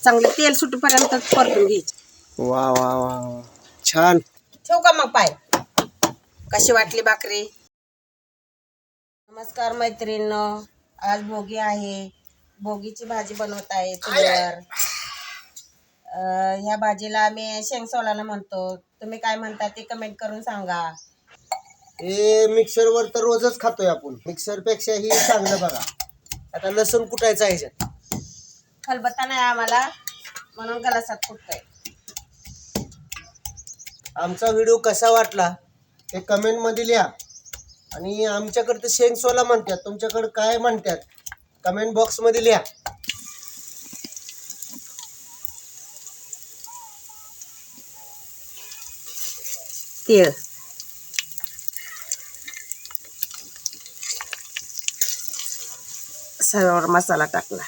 चांगलं तेल सुटेपर्यंत परतून घ्यायची. वा वा वा वा. छान. ठेवू का मग पाय? कशी वाटली भाकरी? नमस्कार मैत्रिणींनो, आज भोगी आहे. भोगीची भाजी बनवत आहे चुलीवर. ह्या भाजीला आम्ही शेंगसोलाना म्हणतो. तुम्ही काय म्हणता ते कमेंट करून सांगा. हे मिक्सरवर तर रोजच खातोय आपण. मिक्सर पेक्षा ही चांगलं बघा. आता लसूण कुटायचं आहे ह्याच्यात. खलबत्ता नाही आम्हाला म्हणून गलासात कुटतोय. आमचा व्हिडिओ कसा वाटला ते कमेंट मध्ये लिहा. आणि आमच्याकडे तर शेंगसोला म्हणतात, तुमच्याकडे काय म्हणतात कमेंट बॉक्स मध्ये लिहा. तीळ, सगळ्यावर मसाला टाकला.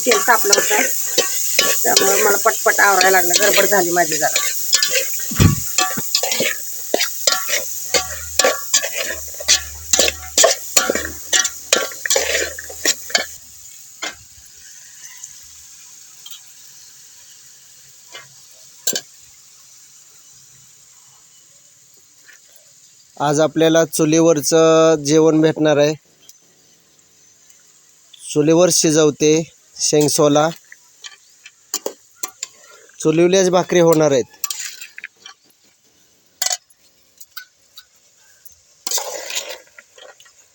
तेल तापलं होतं त्यामुळे मला पटपट आवरायला लागलं. गडबड झाली माझी जरा. आज आपल्याला चुलीवरचं जेवण भेटणार आहे. चुलीवर शिजवते शेंगसोला. चुलीवल्याच भाकरी होणार आहेत.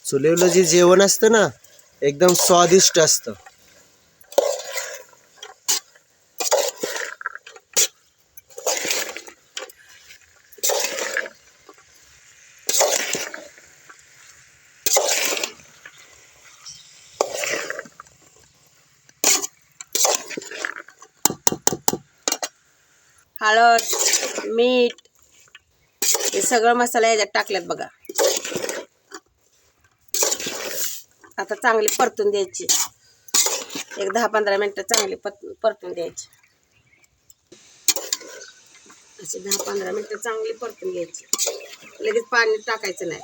चुलीवलं जे जेवण असतं ना एकदम स्वादिष्ट असतं. हळद, मीठ हे सगळं मसाला याच्यात टाकल्यात बघा. आता चांगली परतून द्यायची. एक 10-15 मिनिटं चांगली परतून द्यायची. अशी 10-15 मिनिटं चांगली परतून घ्यायची. लगेच पाणी टाकायचं नाही.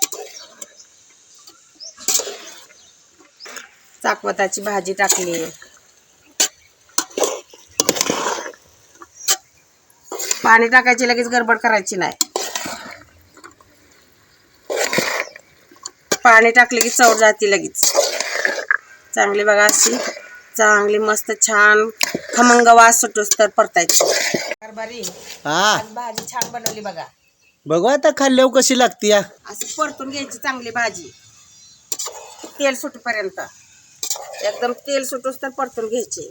चाकवताची भाजी टाकली. पाणी टाकायची, लगेच गडबड करायची नाही. पाणी टाकले की चव जाती लगेच. चांगली बघा अशी चांगली मस्त छान खमंग वास सुटूस तर परतायची. कारभारी आज भाजी छान बनवली बघा. बघू आता खाल्ल्यावर कशी लागती. असं परतून घ्यायची चांगली भाजी तेल सुटेपर्यंत. एकदम तेल सुटूस तर परतून घ्यायची.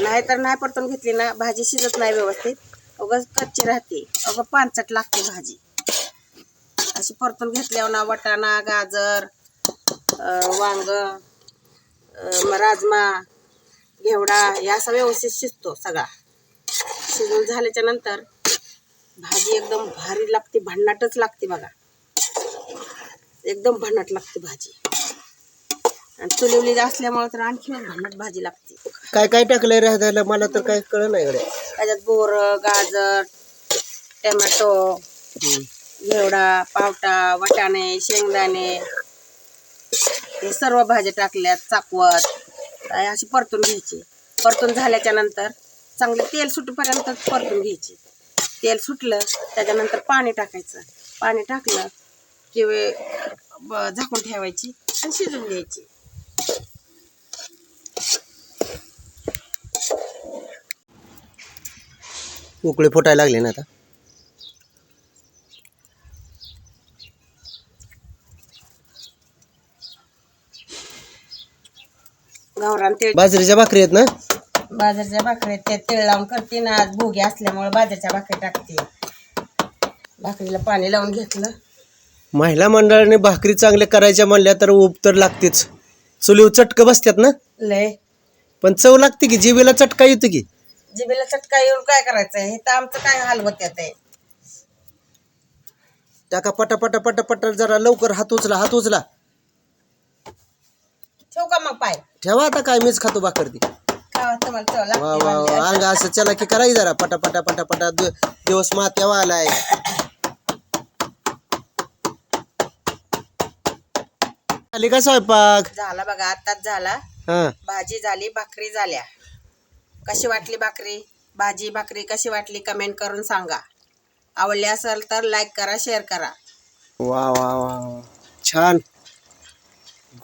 नाहीतर नाही परतून घेतली ना भाजी शिजत नाही व्यवस्थित. उगाच कच्ची राहते, अगं पांचट लागते भाजी. अशी परतून घेतल्यावर ना वाटाणा, गाजर, वांग, राजमा, घेवडा हे असा व्यवस्थित शिजतो सगळा. शिजून झाल्याच्या नंतर भाजी एकदम भारी लागते, भन्नाटच लागते बघा. एकदम भन्नाट लागते भाजी. आणि चुलीवली असल्यामुळे तर आणखीनच भन्नाट भाजी लागते. काय काय टाकलंय राहायला मला तर काय कळलं नाही गड्या. त्याच्यात बोरं, गाजर, टोमॅटो, घेवडा, पावटा, वाटाणे, शेंगदाणे हे सर्व भाज्या टाकल्यात. चाकवत अशी परतून घ्यायची. परतून झाल्याच्या नंतर चांगलं तेल सुटेपर्यंत परतून घ्यायची. तेल सुटलं त्याच्यानंतर पाणी टाकायचं. पाणी टाकलं की झाकून ठेवायची आणि शिजून घ्यायची. उकळी फुटायला लागली ना आता. गावरान तेल बाजरीच्या भाकरी आहेत ना. बाजरीच्या भाकरी ते तेल लावून करते ना. आज भोगी असल्यामुळे बाजरीच्या भाकरी टाकते. भाकरीला पाणी लावून घेतलं. महिला मंडळाने भाकरी चांगल्या करायच्या म्हणल्या तर उब तर लागतेच. चुलीवर चटक बसतात ना लय, पण चव लागते की. जिभेला चटका येतो की. जिभेला चटका येऊन काय करायचंय. हे तर आमचं काय हाल होत्यात आहे. टाका पटा पटा पटा पटा. जरा लवकर हात उचला हात उचला. ठेवू का मग पाय ठेवा आता, काय मीच खातो भाकर ती. का तुम्हाला चव वा लागते वा म्हणले. वा, अंग असं चला की करायची जरा पटापटा पटापटा, दिवस मात्यावा आलाय. झाली का स्वयंपाक? झाला बघा, आताच झाला. हा, भाजी झाली, भाकरी झाल्या. कशी वाटली भाकरी, भाजी भाकरी कशी वाटली कमेंट करून सांगा. आवडली असेल तर लाईक करा, शेअर करा. वा वा वा वा. छान,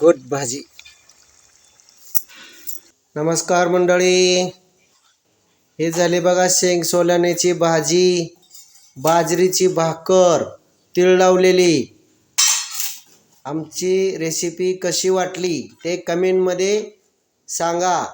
गुड भाजी. नमस्कार मंडळी, हे झाले बघा शेंग सोलाण्याची भाजी, बाजरीची भाकर, तीळ लावलेली. आमची रेसिपी कशी वाटली ते कमेंटमध्ये सांगा.